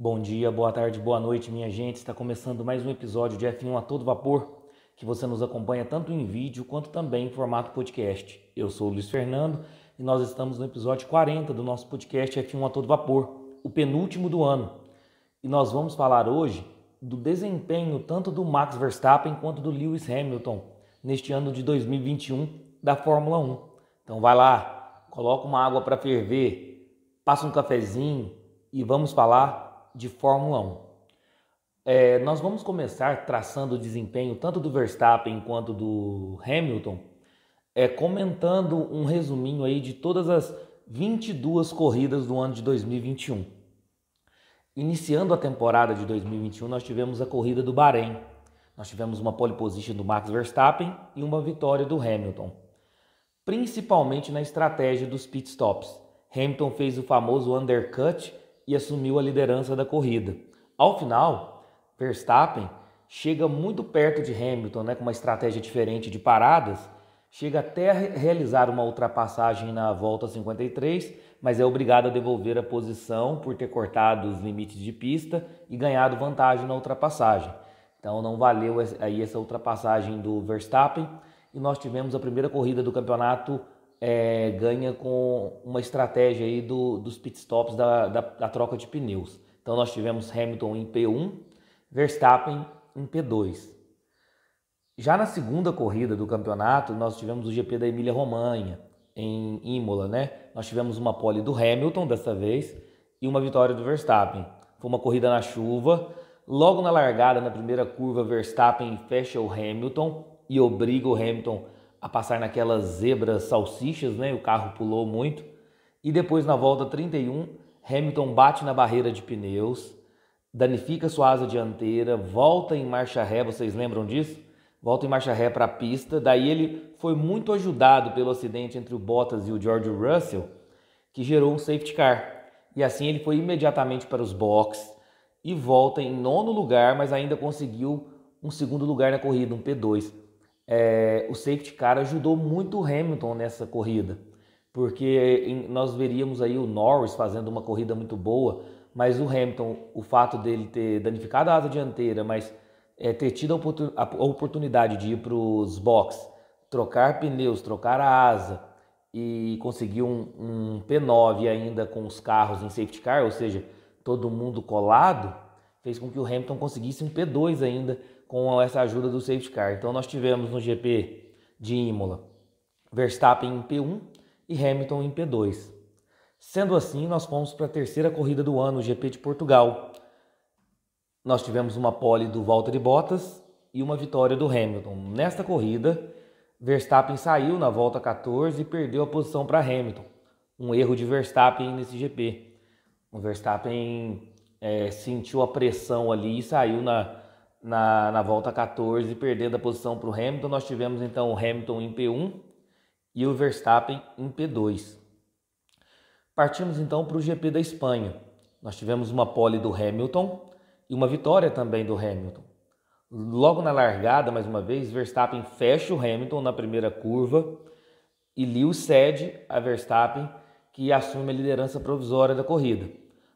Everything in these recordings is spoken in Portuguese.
Bom dia, boa tarde, boa noite, minha gente. Está começando mais um episódio de F1 a todo vapor, que você nos acompanha tanto em vídeo quanto também em formato podcast. Eu sou o Luiz Fernando e nós estamos no episódio 40 do nosso podcast F1 a todo vapor, o penúltimo do ano. E nós vamos falar hoje do desempenho tanto do Max Verstappen quanto do Lewis Hamilton neste ano de 2021 da Fórmula 1. Então vai lá, coloca uma água para ferver, passa um cafezinho e vamos falar de Fórmula 1. Nós vamos começar traçando o desempenho tanto do Verstappen quanto do Hamilton, comentando um resuminho aí de todas as 22 corridas do ano de 2021. Iniciando a temporada de 2021, nós tivemos a corrida do Bahrein. Nós tivemos uma pole position do Max Verstappen e uma vitória do Hamilton, principalmente na estratégia dos pit stops. Hamilton fez o famoso undercut e assumiu a liderança da corrida. Ao final, Verstappen chega muito perto de Hamilton, com uma estratégia diferente de paradas, chega até a realizar uma ultrapassagem na volta 53, mas é obrigado a devolver a posição por ter cortado os limites de pista e ganhado vantagem na ultrapassagem. Então não valeu aí essa ultrapassagem do Verstappen e nós tivemos a primeira corrida do campeonato ganha com uma estratégia aí dos pitstops da troca de pneus. Então nós tivemos Hamilton em P1, Verstappen em P2. Já na segunda corrida do campeonato, nós tivemos o GP da Emília-Romanha, em Imola, Nós tivemos uma pole do Hamilton dessa vez e uma vitória do Verstappen. Foi uma corrida na chuva. Logo na largada, na primeira curva, Verstappen fecha o Hamilton e obriga o Hamilton a passar naquelas zebras salsichas, O carro pulou muito. E depois, na volta 31, Hamilton bate na barreira de pneus, danifica sua asa dianteira, volta em marcha ré, vocês lembram disso? Volta em marcha ré para a pista. Daí ele foi muito ajudado pelo acidente entre o Bottas e o George Russell, que gerou um safety car. E assim ele foi imediatamente para os boxes e volta em nono lugar, mas ainda conseguiu um segundo lugar na corrida, um P2. O safety car ajudou muito o Hamilton nessa corrida, porque nós veríamos aí o Norris fazendo uma corrida muito boa, mas o Hamilton, o fato dele ter danificado a asa dianteira, mas ter tido a oportunidade de ir para os boxes, trocar pneus, trocar a asa e conseguir um P9 ainda com os carros em safety car, ou seja, todo mundo colado, fez com que o Hamilton conseguisse um P2 ainda com essa ajuda do safety car. Então nós tivemos no GP de Imola Verstappen em P1 e Hamilton em P2. Sendo assim, nós fomos para a terceira corrida do ano, o GP de Portugal. Nós tivemos uma pole do Valtteri Bottas e uma vitória do Hamilton. Nesta corrida, Verstappen saiu na volta 14 e perdeu a posição para Hamilton. Um erro de Verstappen nesse GP. O Verstappen sentiu a pressão ali e saiu na volta 14, perdendo a posição para o Hamilton. Nós tivemos então o Hamilton em P1 e o Verstappen em P2. Partimos então para o GP da Espanha. Nós tivemos uma pole do Hamilton e uma vitória também do Hamilton. Logo na largada, mais uma vez, Verstappen fecha o Hamilton na primeira curva e Lewis cede a Verstappen, que assume a liderança provisória da corrida.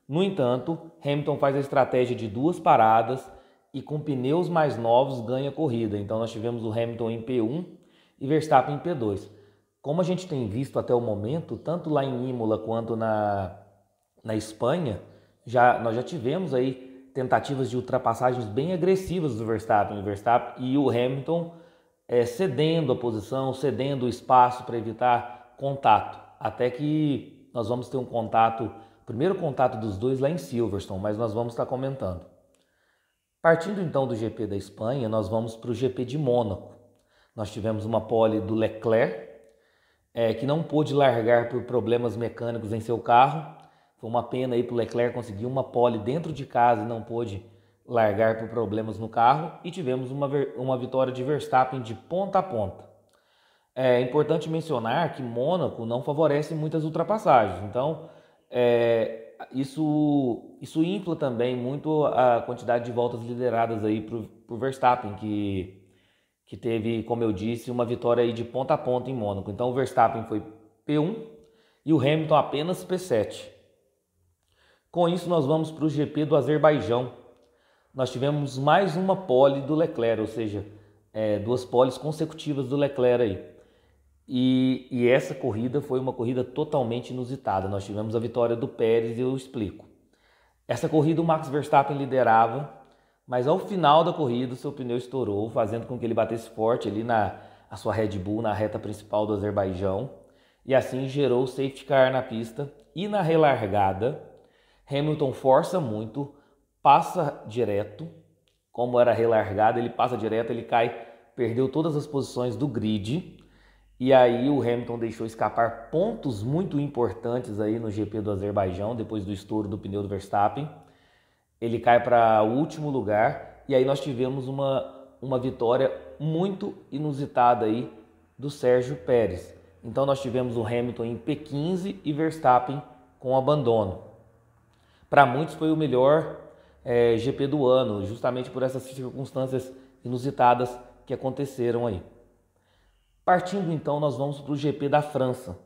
No entanto, Hamilton faz a estratégia de duas paradas e com pneus mais novos ganha a corrida. Então nós tivemos o Hamilton em P1 e Verstappen em P2. Como a gente tem visto até o momento, tanto lá em Imola quanto na Espanha, nós já tivemos aí tentativas de ultrapassagens bem agressivas do Verstappen e o Hamilton cedendo a posição, cedendo o espaço para evitar contato. Até que nós vamos ter o primeiro contato dos dois lá em Silverstone, mas nós vamos estar comentando. Partindo então do GP da Espanha, nós vamos para o GP de Mônaco. Nós tivemos uma pole do Leclerc, que não pôde largar por problemas mecânicos em seu carro. Foi uma pena aí para o Leclerc conseguir uma pole dentro de casa e não pôde largar por problemas no carro. E tivemos uma vitória de Verstappen de ponta a ponta. É importante mencionar que Mônaco não favorece muitas ultrapassagens. Então, isso infla também muito a quantidade de voltas lideradas aí para o Verstappen, que teve, como eu disse, uma vitória aí de ponta a ponta em Mônaco. Então o Verstappen foi P1 e o Hamilton apenas P7. Com isso, nós vamos para o GP do Azerbaijão. Nós tivemos mais uma pole do Leclerc, ou seja, duas poles consecutivas do Leclerc aí. E essa corrida foi uma corrida totalmente inusitada. Nós tivemos a vitória do Pérez e eu explico. Essa corrida o Max Verstappen liderava, mas ao final da corrida o seu pneu estourou, fazendo com que ele batesse forte ali na sua Red Bull na reta principal do Azerbaijão. E assim gerou o safety car na pista. E na relargada, Hamilton força muito, passa direto. Como era relargada, ele passa direto, ele cai, perdeu todas as posições do grid. E aí o Hamilton deixou escapar pontos muito importantes aí no GP do Azerbaijão, depois do estouro do pneu do Verstappen. Ele cai para o último lugar e aí nós tivemos uma vitória muito inusitada aí do Sérgio Pérez. Então nós tivemos o Hamilton em P15 e Verstappen com abandono. Para muitos foi o melhor GP do ano, justamente por essas circunstâncias inusitadas que aconteceram aí. Partindo então, nós vamos para o GP da França.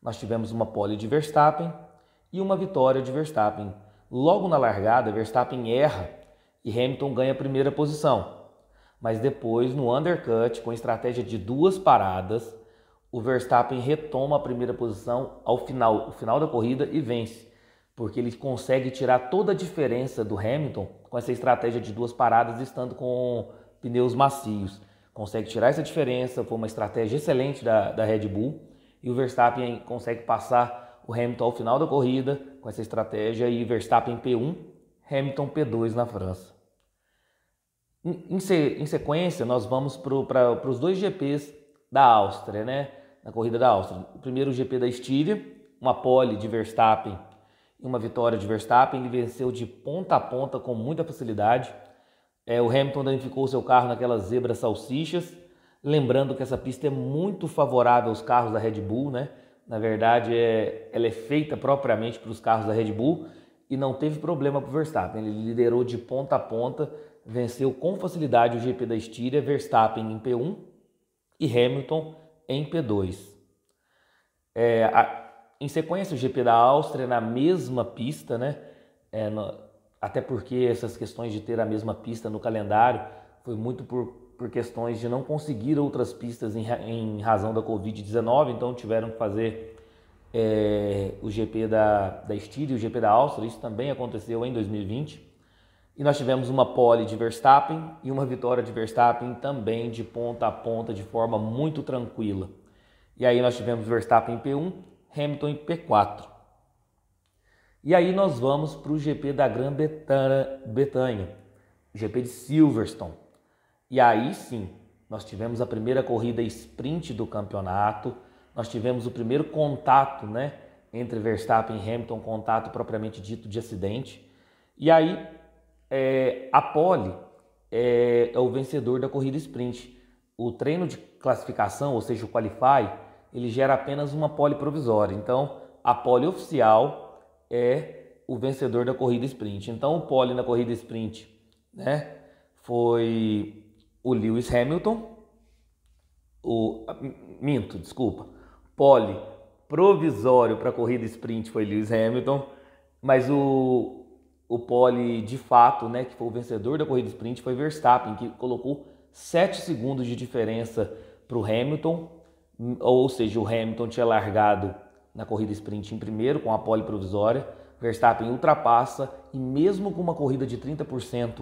Nós tivemos uma pole de Verstappen e uma vitória de Verstappen. Logo na largada, Verstappen erra e Hamilton ganha a primeira posição. Mas depois, no undercut, com estratégia de duas paradas, o Verstappen retoma a primeira posição ao final da corrida e vence. Porque ele consegue tirar toda a diferença do Hamilton com essa estratégia de duas paradas, estando com pneus macios. Consegue tirar essa diferença, foi uma estratégia excelente da Red Bull e o Verstappen consegue passar o Hamilton ao final da corrida com essa estratégia e Verstappen P1, Hamilton P2 na França. Em sequência, nós vamos para os dois GPs da Áustria, né? Na corrida da Áustria. O primeiro GP da Estíria, uma pole de Verstappen e uma vitória de Verstappen, ele venceu de ponta a ponta com muita facilidade. O Hamilton danificou seu carro naquelas zebras salsichas, lembrando que essa pista é muito favorável aos carros da Red Bull, né? Na verdade, ela é feita propriamente para os carros da Red Bull e não teve problema para o Verstappen. Ele liderou de ponta a ponta, venceu com facilidade o GP da Estíria, Verstappen em P1 e Hamilton em P2. Em sequência, o GP da Áustria na mesma pista, né? Até porque essas questões de ter a mesma pista no calendário foi muito por questões de não conseguir outras pistas em razão da Covid-19, então tiveram que fazer o GP da Estíria e o GP da Áustria. Isso também aconteceu em 2020. E nós tivemos uma pole de Verstappen e uma vitória de Verstappen também de ponta a ponta, de forma muito tranquila. E aí nós tivemos Verstappen em P1, Hamilton em P4. E aí nós vamos para o GP da Grã-Bretanha, GP de Silverstone. E aí sim, nós tivemos a primeira corrida sprint do campeonato, nós tivemos o primeiro contato, né, entre Verstappen e Hamilton, contato propriamente dito de acidente. E aí a pole é o vencedor da corrida sprint. O treino de classificação, ou seja, o qualify, ele gera apenas uma pole provisória. Então, a pole oficial é o vencedor da corrida sprint. Então o pole na corrida sprint, né, foi o Lewis Hamilton, pole provisório para a corrida sprint foi Lewis Hamilton, mas o pole de fato, né, que foi o vencedor da corrida sprint foi Verstappen, que colocou 7 segundos de diferença para o Hamilton, ou seja, o Hamilton tinha largado na corrida sprint em primeiro, com a pole provisória. Verstappen ultrapassa e mesmo com uma corrida de 30%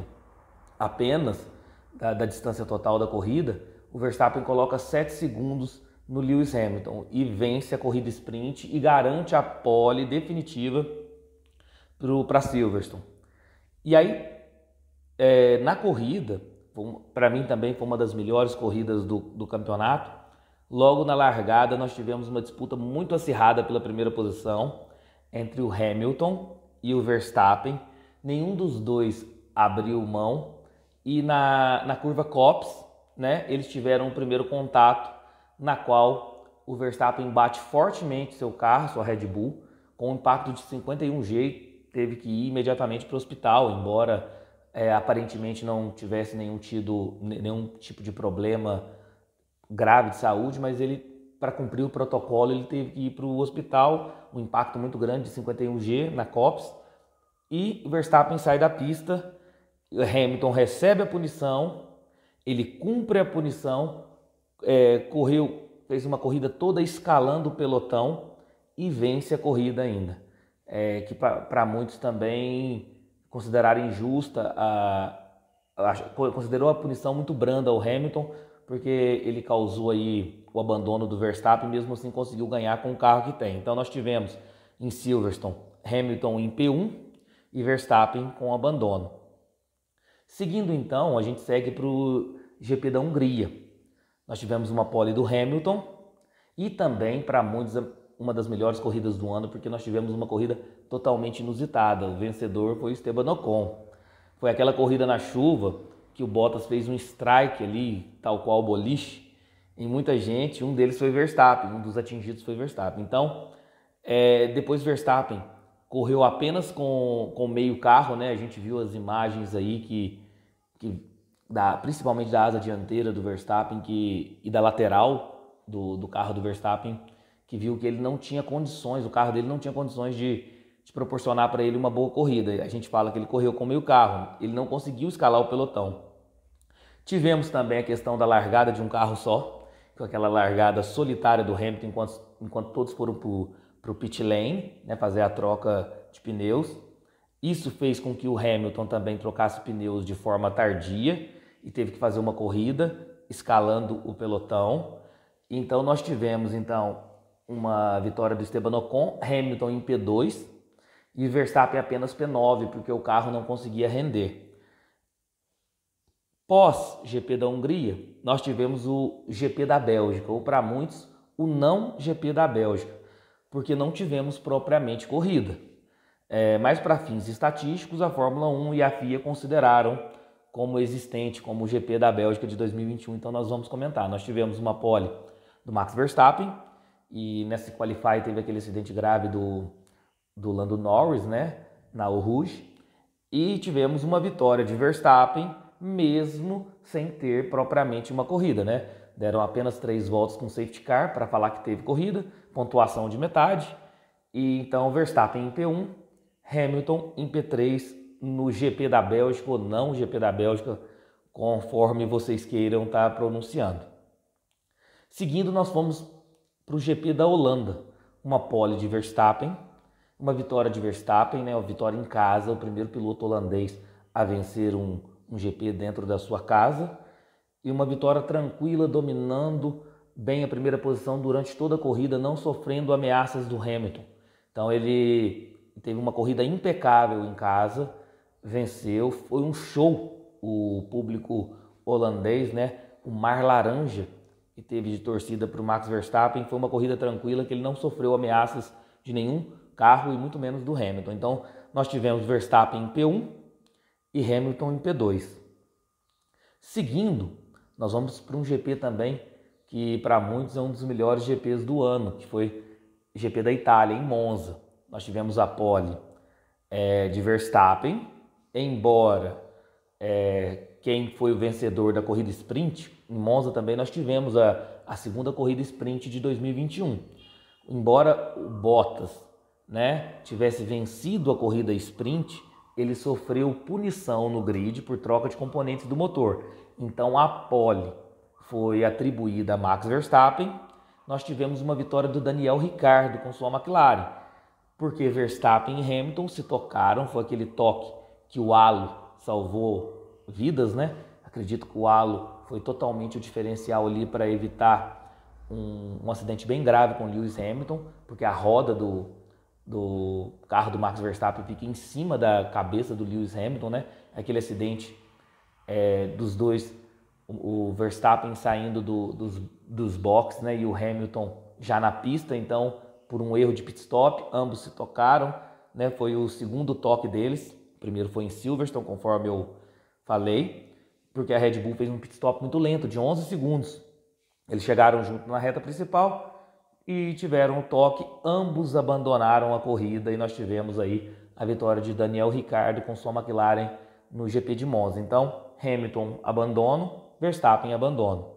apenas da distância total da corrida, o Verstappen coloca 7 segundos no Lewis Hamilton e vence a corrida sprint e garante a pole definitiva para Silverstone. E aí, na corrida, para mim também foi uma das melhores corridas do campeonato. Logo na largada nós tivemos uma disputa muito acirrada pela primeira posição entre o Hamilton e o Verstappen. Nenhum dos dois abriu mão e na curva Copse, né, eles tiveram o primeiro contato, na qual o Verstappen bate fortemente seu carro, sua Red Bull, com um impacto de 51G, teve que ir imediatamente para o hospital, embora aparentemente não tivesse nenhum tipo de problema grave de saúde, mas ele, para cumprir o protocolo, ele teve que ir para o hospital, um impacto muito grande de 51G na COPS, e o Verstappen sai da pista, o Hamilton recebe a punição, ele cumpre a punição, fez uma corrida toda escalando o pelotão e vence a corrida ainda. Que para muitos também consideraram injusta, considerou a punição muito branda ao Hamilton, porque ele causou aí o abandono do Verstappen, mesmo assim conseguiu ganhar com o carro que tem. Então nós tivemos em Silverstone Hamilton em P1 e Verstappen com abandono. Seguindo então, a gente segue para o GP da Hungria. Nós tivemos uma pole do Hamilton e também, para muitos, uma das melhores corridas do ano, porque nós tivemos uma corrida totalmente inusitada. O vencedor foi o Esteban Ocon. Foi aquela corrida na chuva que o Bottas fez um strike ali, tal qual o boliche, em muita gente. Um deles foi Verstappen, um dos atingidos foi Verstappen. Então, depois Verstappen correu apenas com meio carro, né? A gente viu as imagens aí principalmente da asa dianteira do Verstappen e da lateral do carro do Verstappen, que viu que ele não tinha condições, o carro dele não tinha condições de proporcionar para ele uma boa corrida. A gente fala que ele correu com meio carro, ele não conseguiu escalar o pelotão. Tivemos também a questão da largada de um carro só, com aquela largada solitária do Hamilton, enquanto todos foram para o pit lane, né, fazer a troca de pneus. Isso fez com que o Hamilton também trocasse pneus de forma tardia e teve que fazer uma corrida escalando o pelotão. Então nós tivemos uma vitória do Esteban Ocon, Hamilton em P2 e Verstappen apenas P9, porque o carro não conseguia render. Pós GP da Hungria, nós tivemos o GP da Bélgica, ou para muitos, o não GP da Bélgica, porque não tivemos propriamente corrida. Mas para fins estatísticos, a Fórmula 1 e a FIA consideraram como existente, como o GP da Bélgica de 2021, então nós vamos comentar. Nós tivemos uma pole do Max Verstappen, e nesse qualify teve aquele acidente grave do Lando Norris, né, na Eau Rouge, e tivemos uma vitória de Verstappen, mesmo sem ter propriamente uma corrida, né? Deram apenas 3 voltas com safety car para falar que teve corrida, pontuação de metade, e então Verstappen em P1, Hamilton em P3 no GP da Bélgica, ou não GP da Bélgica, conforme vocês queiram estar pronunciando. Seguindo, nós fomos para o GP da Holanda, uma pole de Verstappen, uma vitória de Verstappen, né? Uma vitória em casa, o primeiro piloto holandês a vencer um GP dentro da sua casa, e uma vitória tranquila, dominando bem a primeira posição durante toda a corrida, não sofrendo ameaças do Hamilton. Então ele teve uma corrida impecável em casa, venceu, foi um show o público holandês, né? O mar laranja que teve de torcida para o Max Verstappen, foi uma corrida tranquila, que ele não sofreu ameaças de nenhum carro e muito menos do Hamilton. Então nós tivemos Verstappen em P1 e Hamilton em P2. Seguindo, nós vamos para um GP também que para muitos é um dos melhores GPs do ano, que foi o GP da Itália, em Monza. Nós tivemos a pole de Verstappen, embora quem foi o vencedor da corrida sprint, em Monza também nós tivemos a segunda corrida sprint de 2021. Embora o Bottas, né, tivesse vencido a corrida sprint, ele sofreu punição no grid por troca de componentes do motor. Então a pole foi atribuída a Max Verstappen. Nós tivemos uma vitória do Daniel Ricciardo com sua McLaren, porque Verstappen e Hamilton se tocaram, foi aquele toque que o halo salvou vidas, né? Acredito que o halo foi totalmente o diferencial ali para evitar um acidente bem grave com Lewis Hamilton, porque a roda do carro do Max Verstappen fica em cima da cabeça do Lewis Hamilton, né? Aquele acidente dos dois, o Verstappen saindo dos boxes, né? E o Hamilton já na pista, então por um erro de pit stop, ambos se tocaram, né? Foi o segundo toque deles, o primeiro foi em Silverstone, conforme eu falei, porque a Red Bull fez um pit stop muito lento, de 11 segundos. Eles chegaram junto na reta principal e tiveram um toque, ambos abandonaram a corrida e nós tivemos aí a vitória de Daniel Ricciardo com sua McLaren no GP de Monza. Então, Hamilton abandono, Verstappen abandono.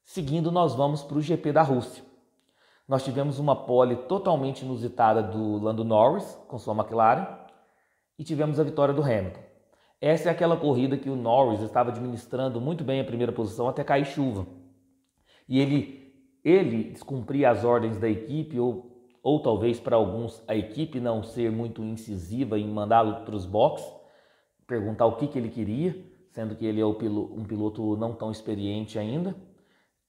Seguindo, nós vamos para o GP da Rússia. Nós tivemos uma pole totalmente inusitada do Lando Norris com sua McLaren e tivemos a vitória do Hamilton. Essa é aquela corrida que o Norris estava administrando muito bem a primeira posição até cair chuva. E ele descumpria as ordens da equipe, ou talvez para alguns a equipe não ser muito incisiva em mandá-lo para os boxes, perguntar o que ele queria, sendo que ele é um piloto não tão experiente ainda.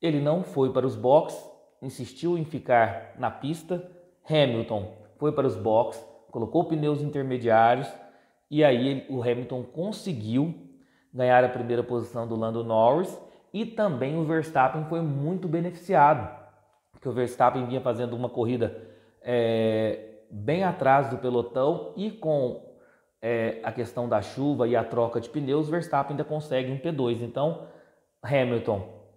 Ele não foi para os boxes, insistiu em ficar na pista. Hamilton foi para os boxes, colocou pneus intermediários e aí o Hamilton conseguiu ganhar a primeira posição do Lando Norris e também o Verstappen foi muito beneficiado, porque o Verstappen vinha fazendo uma corrida bem atrás do pelotão e com a questão da chuva e a troca de pneus, Verstappen ainda consegue um P2. Então,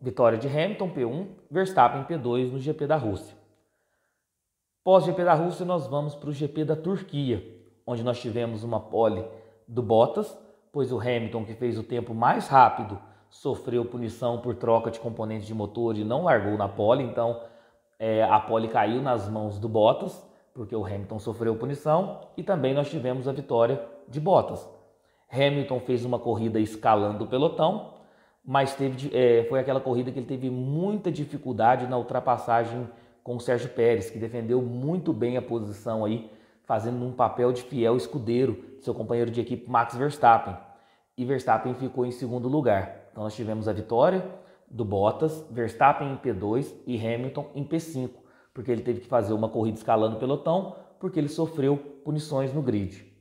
vitória de Hamilton, P1, Verstappen P2 no GP da Rússia. Pós-GP da Rússia, nós vamos para o GP da Turquia, onde nós tivemos uma pole do Bottas, pois o Hamilton, que fez o tempo mais rápido, sofreu punição por troca de componentes de motor e não largou na pole, então a pole caiu nas mãos do Bottas, porque o Hamilton sofreu punição, e também nós tivemos a vitória de Bottas. Hamilton fez uma corrida escalando o pelotão, mas foi aquela corrida que ele teve muita dificuldade na ultrapassagem com o Sérgio Pérez, que defendeu muito bem a posição aí, fazendo um papel de fiel escudeiro, seu companheiro de equipe Max Verstappen. E Verstappen ficou em segundo lugar. Então nós tivemos a vitória do Bottas, Verstappen em P2 e Hamilton em P5, porque ele teve que fazer uma corrida escalando o pelotão, porque ele sofreu punições no grid.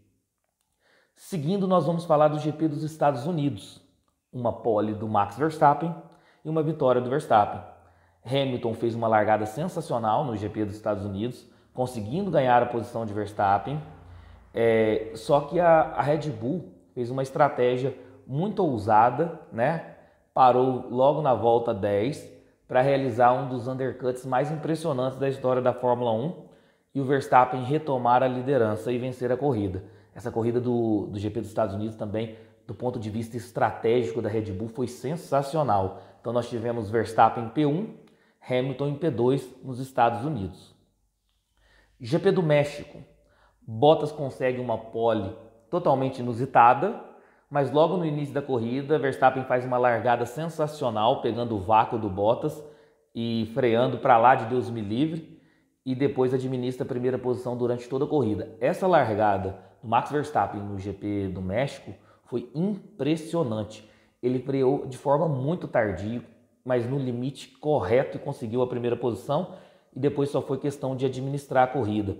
Seguindo, nós vamos falar do GP dos Estados Unidos. Uma pole do Max Verstappen e uma vitória do Verstappen. Hamilton fez uma largada sensacional no GP dos Estados Unidos, conseguindo ganhar a posição de Verstappen. Só que a Red Bull fez uma estratégia muito ousada, né? Parou logo na volta 10 para realizar um dos undercuts mais impressionantes da história da Fórmula 1 e o Verstappen retomar a liderança e vencer a corrida. Essa corrida do GP dos Estados Unidos também, do ponto de vista estratégico da Red Bull, foi sensacional. Então nós tivemos Verstappen em P1, Hamilton em P2 nos Estados Unidos. GP do México. Bottas consegue uma pole totalmente inusitada, mas logo no início da corrida, Verstappen faz uma largada sensacional, pegando o vácuo do Bottas e freando para lá de Deus me livre, e depois administra a primeira posição durante toda a corrida. Essa largada do Max Verstappen no GP do México foi impressionante. Ele freou de forma muito tardia, mas no limite correto e conseguiu a primeira posição, e depois só foi questão de administrar a corrida.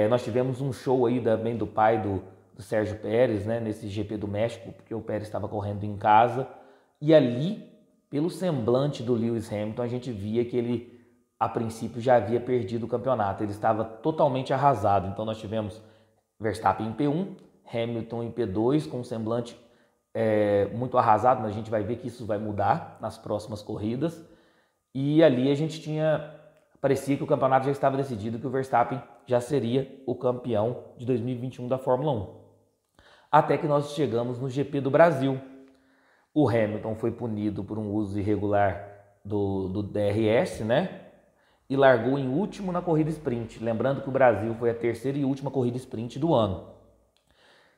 Nós tivemos um show aí também do pai do Sérgio Pérez, né, nesse GP do México, porque o Pérez estava correndo em casa, e ali, pelo semblante do Lewis Hamilton, a gente via que ele, a princípio, já havia perdido o campeonato, ele estava totalmente arrasado. Então nós tivemos Verstappen em P1, Hamilton em P2, com um semblante muito arrasado, mas a gente vai ver que isso vai mudar nas próximas corridas, e ali a gente parecia que o campeonato já estava decidido, que o Verstappen já seria o campeão de 2021 da Fórmula 1. Até que nós chegamos no GP do Brasil. O Hamilton foi punido por um uso irregular do DRS, né? E largou em último na corrida sprint. Lembrando que o Brasil foi a terceira e última corrida sprint do ano.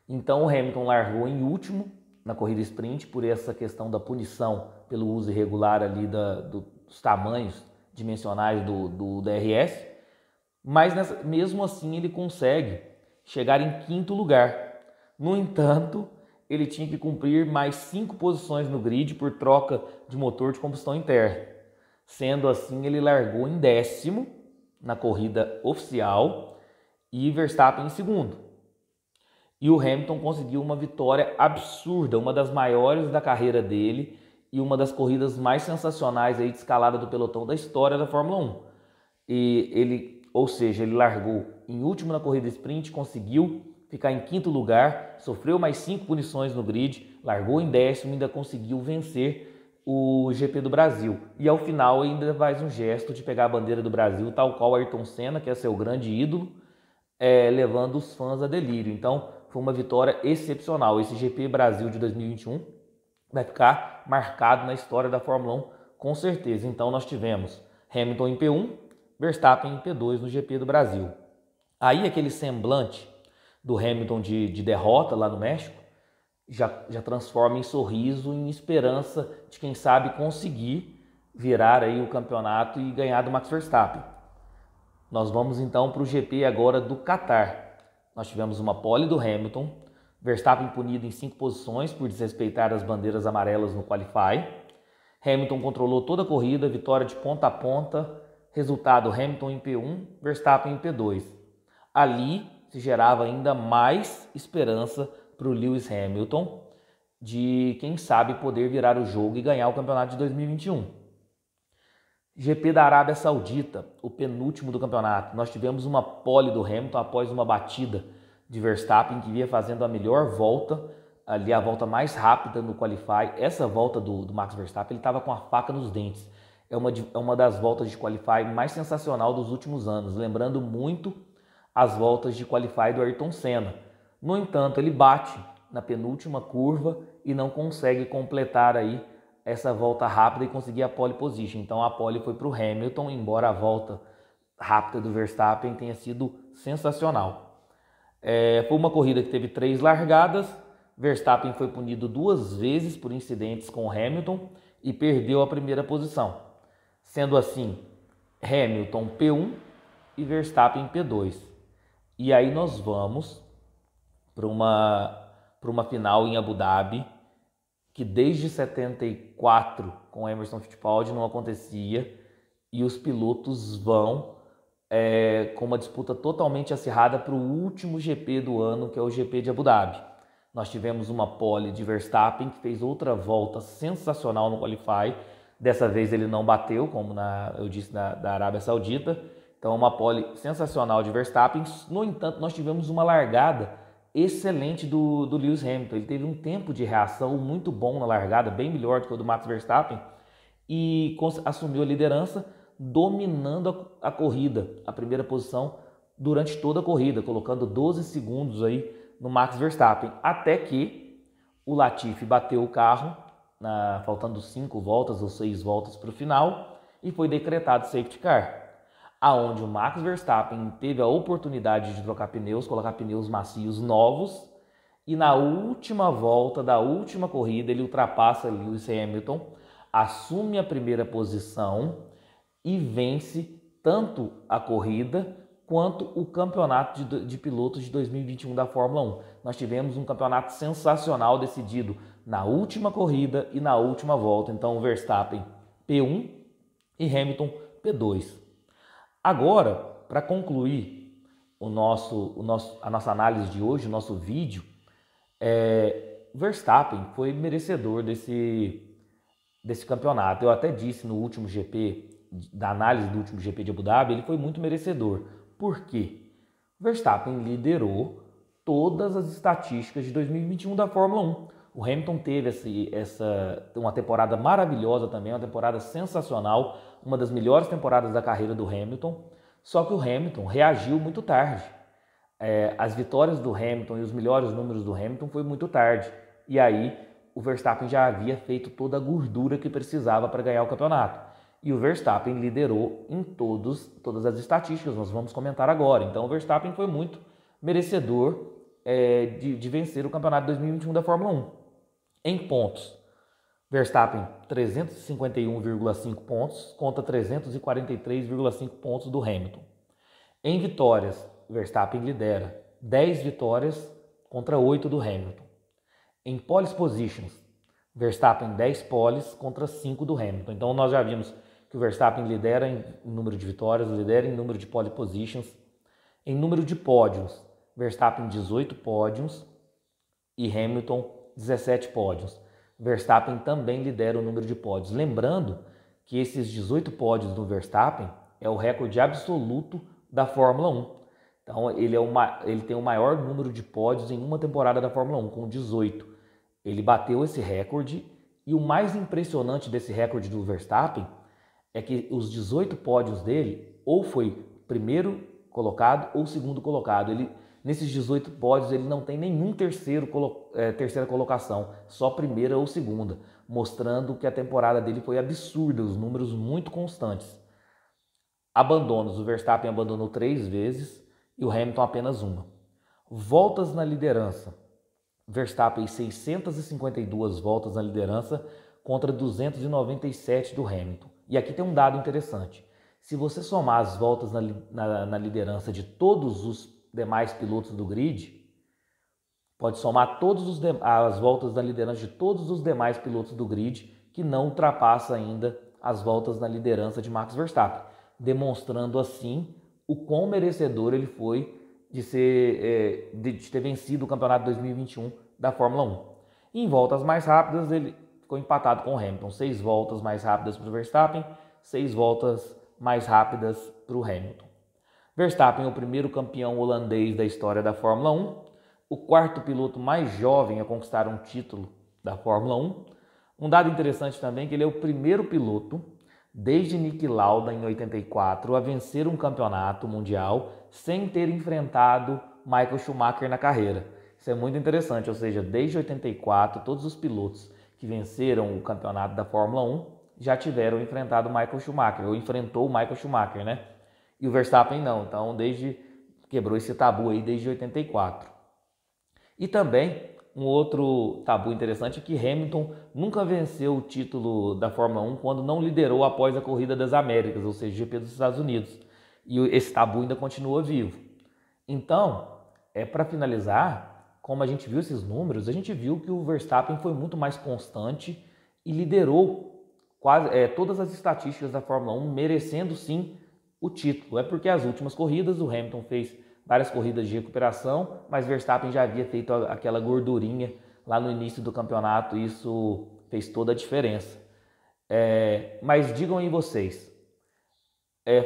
Então o Hamilton largou em último na corrida sprint por essa questão da punição pelo uso irregular ali dos tamanhos dimensionais do DRS, mas mesmo assim ele consegue chegar em quinto lugar. No entanto, ele tinha que cumprir mais 5 posições no grid por troca de motor de combustão interna. Sendo assim, ele largou em 10º na corrida oficial e Verstappen em segundo. E o Hamilton conseguiu uma vitória absurda, uma das maiores da carreira dele, e uma das corridas mais sensacionais aí de escalada do pelotão da história da Fórmula 1. Ele largou em último na corrida sprint, conseguiu ficar em quinto lugar, sofreu mais 5 punições no grid, largou em 10º e ainda conseguiu vencer o GP do Brasil. E ao final ainda faz um gesto de pegar a bandeira do Brasil, tal qual Ayrton Senna, que é seu grande ídolo, levando os fãs a delírio. Então foi uma vitória excepcional. Esse GP Brasil de 2021 vai ficar marcado na história da Fórmula 1, com certeza. Então nós tivemos Hamilton em P1, Verstappen em P2 no GP do Brasil. Aí aquele semblante do Hamilton de derrota lá no México já transforma em sorriso, em esperança de quem sabe conseguir virar aí o campeonato e ganhar do Max Verstappen. Nós vamos então para o GP agora do Qatar. Nós tivemos uma pole do Hamilton, Verstappen punido em 5 posições por desrespeitar as bandeiras amarelas no Qualify. Hamilton controlou toda a corrida, vitória de ponta a ponta, resultado Hamilton em P1, Verstappen em P2. Ali se gerava ainda mais esperança para o Lewis Hamilton de, quem sabe, poder virar o jogo e ganhar o campeonato de 2021. GP da Arábia Saudita, o penúltimo do campeonato. Nós tivemos uma pole do Hamilton após uma batida de Verstappen, que vinha fazendo a melhor volta, ali a volta mais rápida no Qualify. Essa volta do Max Verstappen, ele estava com a faca nos dentes. É uma das voltas de Qualify mais sensacional dos últimos anos, lembrando muito as voltas de Qualify do Ayrton Senna. No entanto, ele bate na penúltima curva e não consegue completar aí essa volta rápida e conseguir a pole position. Então a pole foi para o Hamilton, embora a volta rápida do Verstappen tenha sido sensacional. Foi uma corrida que teve 3 largadas. Verstappen foi punido 2 vezes por incidentes com Hamilton e perdeu a primeira posição. Sendo assim, Hamilton P1 e Verstappen P2. E aí nós vamos para uma final em Abu Dhabi, que desde 74 com Emerson Fittipaldi não acontecia, e os pilotos vão com uma disputa totalmente acirrada para o último GP do ano, que é o GP de Abu Dhabi. Nós tivemos uma pole de Verstappen, que fez outra volta sensacional no Qualify. Dessa vez ele não bateu, como eu disse, da Arábia Saudita. Então uma pole sensacional de Verstappen. No entanto, nós tivemos uma largada excelente do Lewis Hamilton. Ele teve um tempo de reação muito bom na largada, bem melhor do que o do Max Verstappen, e assumiu a liderança, dominando a corrida, a primeira posição durante toda a corrida, colocando 12 segundos aí no Max Verstappen, até que o Latifi bateu o carro, faltando 5 voltas ou 6 voltas para o final, e foi decretado safety car, aonde o Max Verstappen teve a oportunidade de trocar pneus, colocar pneus macios novos, e na última volta da última corrida ele ultrapassa Lewis Hamilton, assume a primeira posição e vence tanto a corrida quanto o campeonato de pilotos de 2021 da Fórmula 1. Nós tivemos um campeonato sensacional decidido na última corrida e na última volta. Então, Verstappen P1 e Hamilton P2. Agora, para concluir a nossa análise de hoje, o nosso vídeo, Verstappen foi merecedor desse campeonato. Eu até disse no último GP, da análise do último GP de Abu Dhabi, ele foi muito merecedor. Por quê? Verstappen liderou todas as estatísticas de 2021 da Fórmula 1. O Hamilton teve uma temporada maravilhosa também, uma temporada sensacional, uma das melhores temporadas da carreira do Hamilton, só que o Hamilton reagiu muito tarde. As vitórias do Hamilton e os melhores números do Hamilton foi muito tarde. E aí o Verstappen já havia feito toda a gordura que precisava para ganhar o campeonato. E o Verstappen liderou em todas as estatísticas, nós vamos comentar agora. Então o Verstappen foi muito merecedor de vencer o campeonato 2021 da Fórmula 1. Em pontos, Verstappen 351,5 pontos contra 343,5 pontos do Hamilton. Em vitórias, Verstappen lidera 10 vitórias contra 8 do Hamilton. Em pole positions, Verstappen 10 poles contra 5 do Hamilton. Então nós já vimos que o Verstappen lidera em número de vitórias, lidera em número de pole positions. Em número de pódios, Verstappen 18 pódios e Hamilton 17 pódios. Verstappen também lidera o número de pódios. Lembrando que esses 18 pódios do Verstappen é o recorde absoluto da Fórmula 1. Então ele tem o maior número de pódios em uma temporada da Fórmula 1, com 18. Ele bateu esse recorde, e o mais impressionante desse recorde do Verstappen é que os 18 pódios dele ou foi primeiro colocado ou segundo colocado. Nesses 18 pódios ele não tem nenhum terceira colocação, só primeira ou segunda, mostrando que a temporada dele foi absurda, os números muito constantes. Abandonos, o Verstappen abandonou 3 vezes e o Hamilton apenas uma. Voltas na liderança. Verstappen 652 voltas na liderança contra 297 do Hamilton. E aqui tem um dado interessante. Se você somar as voltas na liderança de todos os demais pilotos do grid, pode somar as voltas na liderança de todos os demais pilotos do grid que não ultrapassa ainda as voltas na liderança de Max Verstappen, demonstrando assim o quão merecedor ele foi de ter vencido o campeonato 2021 da Fórmula 1. E em voltas mais rápidas ele ficou empatado com o Hamilton, 6 voltas mais rápidas para o Verstappen, 6 voltas mais rápidas para o Hamilton. Verstappen é o primeiro campeão holandês da história da Fórmula 1, o quarto piloto mais jovem a conquistar um título da Fórmula 1. Um dado interessante também é que ele é o primeiro piloto, desde Niki Lauda em 84, a vencer um campeonato mundial sem ter enfrentado Michael Schumacher na carreira. Isso é muito interessante, ou seja, desde 84, todos os pilotos que venceram o campeonato da Fórmula 1 já tiveram enfrentado Michael Schumacher, ou enfrentou o Michael Schumacher, né? E o Verstappen não, então quebrou esse tabu aí desde 84. E também um outro tabu interessante é que Hamilton nunca venceu o título da Fórmula 1 quando não liderou após a Corrida das Américas, ou seja, GP dos Estados Unidos. E esse tabu ainda continua vivo. Então, para finalizar, como a gente viu esses números, a gente viu que o Verstappen foi muito mais constante e liderou todas as estatísticas da Fórmula 1, merecendo sim o título. É porque as últimas corridas o Hamilton fez várias corridas de recuperação, mas Verstappen já havia feito aquela gordurinha lá no início do campeonato e isso fez toda a diferença. Mas digam aí vocês,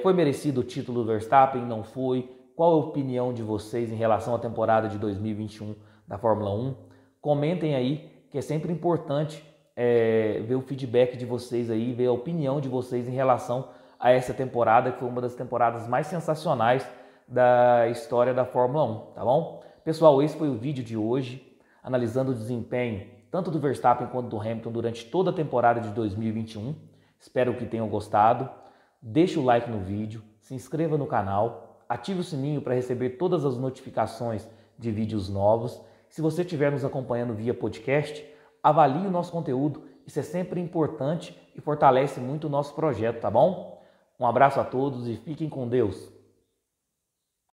foi merecido o título do Verstappen? Não foi? Qual a opinião de vocês em relação à temporada de 2021 da Fórmula 1? Comentem aí, que é sempre importante ver o feedback de vocês aí, ver a opinião de vocês em relação a essa temporada, que foi uma das temporadas mais sensacionais da história da Fórmula 1, tá bom? Pessoal, esse foi o vídeo de hoje, analisando o desempenho tanto do Verstappen quanto do Hamilton durante toda a temporada de 2021. Espero que tenham gostado. Deixe o like no vídeo, se inscreva no canal, ative o sininho para receber todas as notificações de vídeos novos. Se você estiver nos acompanhando via podcast, avalie o nosso conteúdo, isso é sempre importante e fortalece muito o nosso projeto, tá bom? Um abraço a todos e fiquem com Deus.